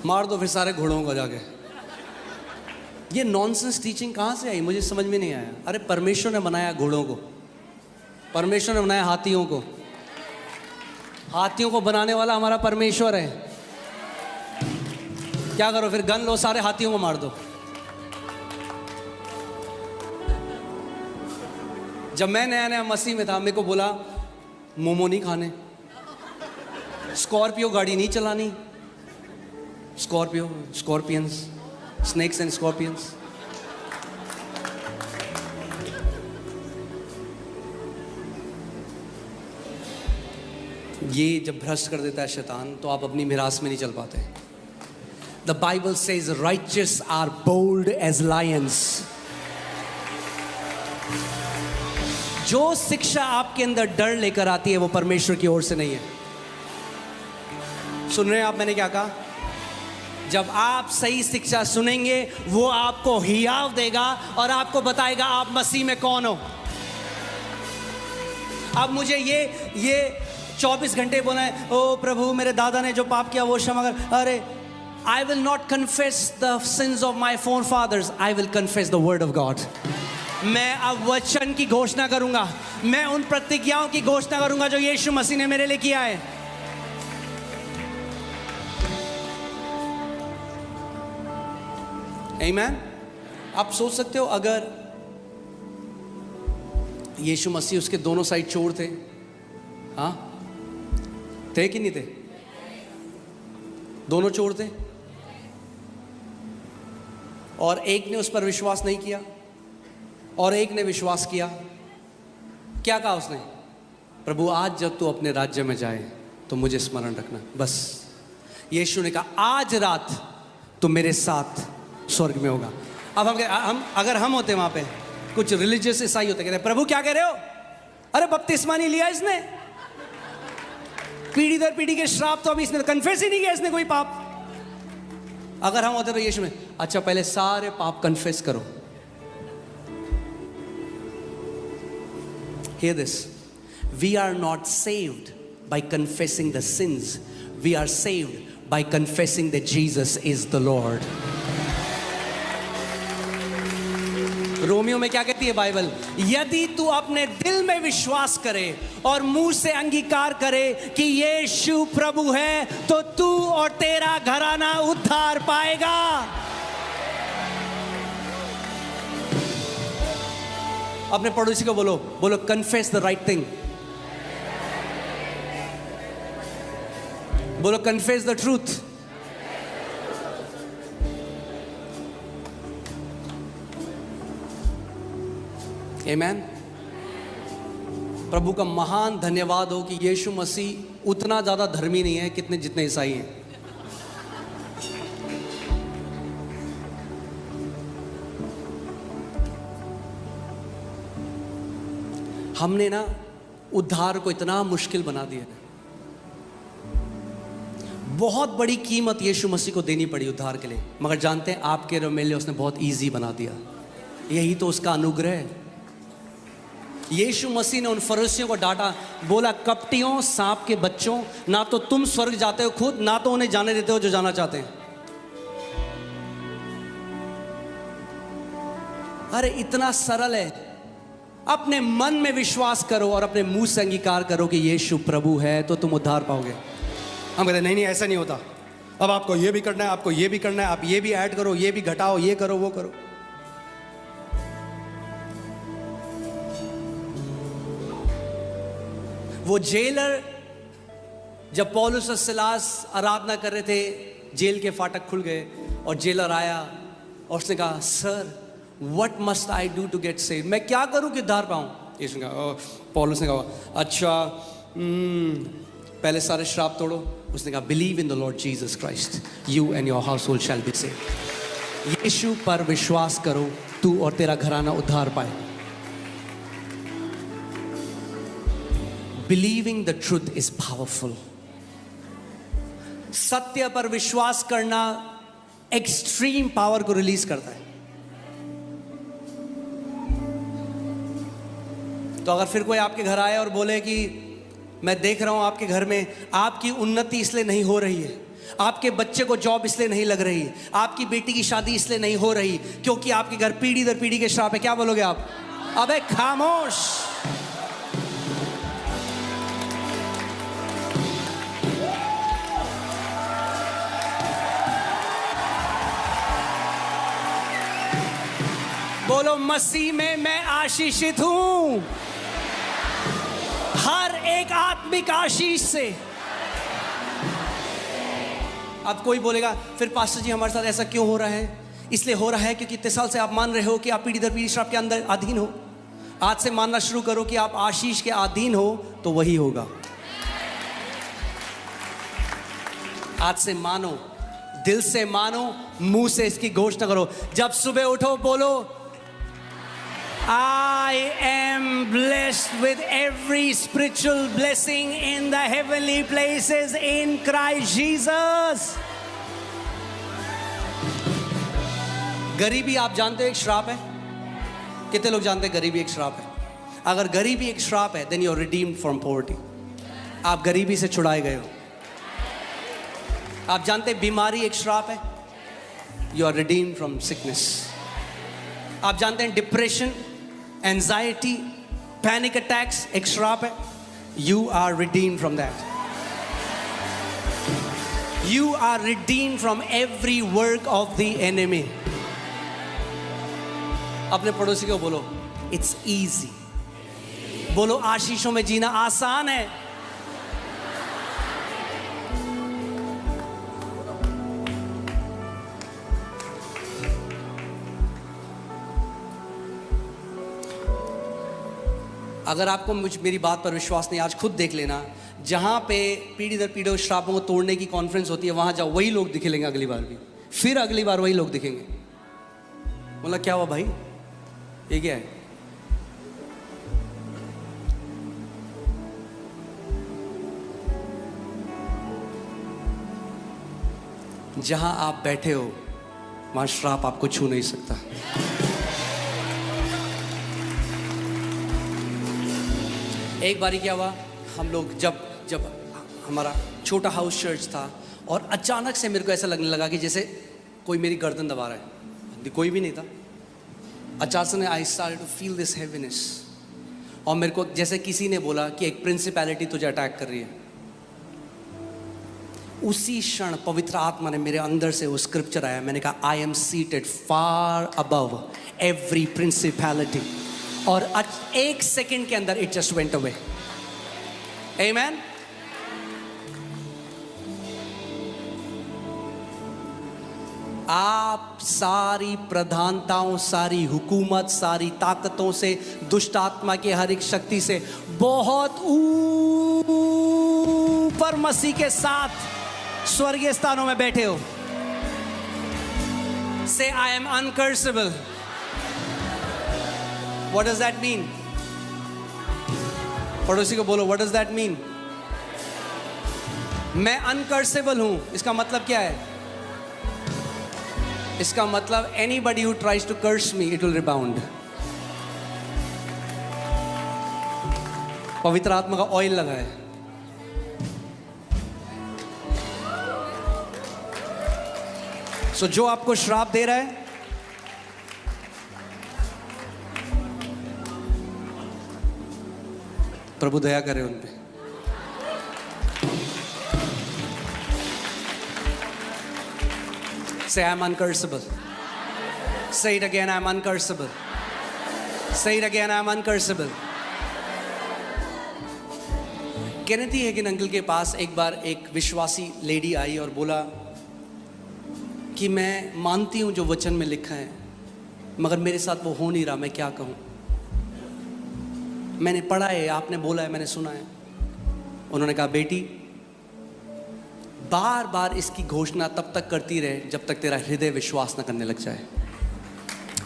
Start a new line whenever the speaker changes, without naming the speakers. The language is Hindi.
मार दो फिर सारे घोड़ों को जाके। ये नॉनसेंस टीचिंग कहाँ से आई, मुझे समझ में नहीं आया। अरे परमेश्वर ने बनाया घोड़ों को, परमेश्वर ने बनाया हाथियों को, हाथियों को बनाने वाला हमारा परमेश्वर है। क्या करो फिर, गन लो, सारे हाथियों को मार दो। जब मैं नया नया मसीह में था, मेरे को बोला मोमो नहीं खाने, स्कॉर्पियो गाड़ी नहीं चलानी, स्कॉर्पियंस, स्नेक्स एंड स्कॉर्पियंस। ये जब भ्रष्ट कर देता है शैतान, तो आप अपनी मिरास में नहीं चल पाते। The Bible says righteous are bold as lions. जो शिक्षा आपके अंदर डर लेकर आती है वो परमेश्वर की ओर से नहीं है। सुन रहे हैं आप, मैंने क्या कहा? जब आप सही शिक्षा सुनेंगे, वो आपको हियाव देगा और आपको बताएगा आप मसीह में कौन हो। अब मुझे ये 24 घंटे बोला है, ओ प्रभु मेरे दादा ने जो पाप किया वो क्षमा कर। अरे, I will not confess the sins of my forefathers, I will confess the word of God. मैं अब वचन की घोषणा करूंगा, मैं उन प्रतिज्ञाओं की घोषणा करूंगा जो यीशु मसीह ने मेरे लिए किया है। आमीन। आप सोच सकते हो, अगर यीशु मसीह, उसके दोनों साइड चोर थे, हाँ थे कि नहीं थे? दोनों चोर थे, और एक ने उस पर विश्वास नहीं किया और एक ने विश्वास किया। क्या कहा उसने? प्रभु आज जब तू अपने राज्य में जाए तो मुझे स्मरण रखना। बस यीशु ने कहा आज रात तो मेरे साथ स्वर्ग में होगा। अब हम अगर हम होते वहां पे, कुछ रिलीजियस ईसाई होते, कहते प्रभु क्या कह रहे हो? अरे बपतिस्मा नहीं लिया इसने, पीढ़ी दर पीढ़ी के श्राप तो अभी इसने कन्फेस ही नहीं किया इसने कोई पाप। अगर हम होते तो यीशु में, अच्छा पहले सारे पाप कन्फेस करो। Hear this. We are not saved by confessing the sins. We are saved by confessing that Jesus is the Lord. Romeo में क्या कहती है बाइबल? यदि तू अपने दिल में विश्वास करे और मुंह से अंगीकार करे कि यीशु प्रभु है, तो तू और तेरा घराना उद्धार पाएगा। अपने पड़ोसी को बोलो कन्फेस द राइट थिंग, बोलो कन्फेस द ट्रूथ। आमीन। प्रभु का महान धन्यवाद हो कि यीशु मसीह उतना ज्यादा धर्मी नहीं है कितने जितने ईसाई हैं। हमने ना उद्धार को इतना मुश्किल बना दिया है। बहुत बड़ी कीमत यीशु मसीह को देनी पड़ी उद्धार के लिए, मगर जानते हैं आपके और मेरे लिए उसने बहुत इजी बना दिया। यही तो उसका अनुग्रह है। यीशु मसीह ने उन फरीसियों को डांटा, बोला कपटियों, सांप के बच्चों, ना तो तुम स्वर्ग जाते हो खुद, ना तो उन्हें जाने देते हो जो जाना चाहते हैं। अरे इतना सरल है। अपने मन में विश्वास करो और अपने मुंह से अंगीकार करो कि यीशु प्रभु है, तो तुम उद्धार पाओगे। हम कहते नहीं ऐसा नहीं होता, अब आपको ये भी करना है, आपको ये भी करना है, आप ये भी ऐड करो, ये भी घटाओ, ये करो, वो करो। वो जेलर, जब पौलुस और सिलास आराधना कर रहे थे, जेल के फाटक खुल गए और जेलर आया और उसने कहा sir what must I do to get saved, मैं क्या करूं कि उद्धार पाऊं? यीशु ने कहा, पौलुस ने कहा अच्छा पहले सारे श्राप तोड़ो। उसने कहा believe in the lord Jesus Christ, you and your household shall be saved. यीशु पर विश्वास करो, तू और तेरा घराना उद्धार पाए। Believing the truth is powerful. सत्य पर विश्वास करना एक्सट्रीम पावर को रिलीज करता है। तो अगर फिर कोई आपके घर आए और बोले कि मैं देख रहा हूं आपके घर में आपकी उन्नति इसलिए नहीं हो रही है आपके बच्चे को जॉब इसलिए नहीं लग रही, आपकी बेटी की शादी इसलिए नहीं हो रही क्योंकि आपके घर पीढ़ी दर पीढ़ी के श्राप है। क्या बोलोगे आप? अबे खामोश। बोलो, मसीह में मैं आशीषित हूं हर एक आत्मिक आशीष से। अब कोई बोलेगा, फिर पास्टर जी हमारे साथ ऐसा क्यों हो रहा है? इसलिए हो रहा है क्योंकि इतने साल से आप मान रहे हो कि आप पीढ़ी दर पीढ़ी श्राप के अंदर अधीन हो। आज से मानना शुरू करो कि आप आशीष के अधीन हो, तो वही होगा। आज से मानो, दिल से मानो, मुंह से इसकी घोषणा करो। जब सुबह उठो बोलो, I am blessed with every spiritual blessing in the heavenly places in Christ Jesus. गरीबी आप जानते हो एक श्राप है? कितने लोग जानते हैं गरीबी एक श्राप है? अगर गरीबी एक श्राप है, then you are redeemed from poverty. आप गरीबी से छुड़ाए गए हो। आप जानते हैं बीमारी एक श्राप है? You are redeemed from sickness. आप जानते हैं डिप्रेशन, एंजाइटी, पैनिक अटैक्स एक श्राप है? You are redeemed from that. You are redeemed from every work of the enemy. अपने पड़ोसी को बोलो, it's easy. बोलो, आशीषों में जीना आसान है। अगर आपको मेरी बात पर विश्वास नहीं, आज खुद देख लेना, जहाँ पे पीढ़ी दर पीढ़ी श्रापों को तोड़ने की कॉन्फ्रेंस होती है, वहाँ जाओ, वही लोग दिखेंगे अगली बार भी, फिर अगली बार वही लोग दिखेंगे। बोला, क्या हुआ भाई, ये क्या है? जहाँ आप बैठे हो वहाँ श्राप आपको छू नहीं सकता। एक बारी क्या हुआ, हम लोग जब हमारा छोटा हाउस चर्च था, और अचानक से मेरे को ऐसा लगने लगा कि जैसे कोई मेरी गर्दन दबा रहा है। कोई भी नहीं था। अचानक से I started to feel this heaviness, और मेरे को जैसे किसी ने बोला कि एक प्रिंसिपैलिटी तुझे अटैक कर रही है। उसी क्षण पवित्र आत्मा ने मेरे अंदर से वो स्क्रिप्चर आया। मैंने कहा, I am seated far above every principality, और एक सेकंड के अंदर इट जस्ट वेंट अवे। आमेन। आप सारी प्रधानताओं, सारी हुकूमत, सारी ताकतों से, दुष्ट आत्मा के हर एक शक्ति से बहुत ऊपर मसीह के साथ स्वर्गीय स्थानों में बैठे हो। Say I am uncursable. What does that mean? पड़ोसी को बोलो, what does that mean? मैं अनकर्सेबल हूं, इसका मतलब क्या है? इसका मतलब anybody who tries to curse me, it will rebound. पवित्र आत्मा का ऑयल लगा है। जो आपको श्राप दे रहा है, प्रभु दया करे उन पे। Say, I'm uncursable. Say it again, I'm uncursable. Say it again, I'm uncursable. Kenneth Hagin uncle के पास एक बार एक विश्वासी लेडी आई और बोला कि मैं मानती हूं जो वचन में लिखा है, मगर मेरे साथ वो हो नहीं रहा, मैं क्या कहूं? मैंने पढ़ा है, आपने बोला है, मैंने सुना है। उन्होंने कहा, बेटी, बार बार इसकी घोषणा तब तक करती रहे जब तक तेरा हृदय विश्वास न करने लग जाए।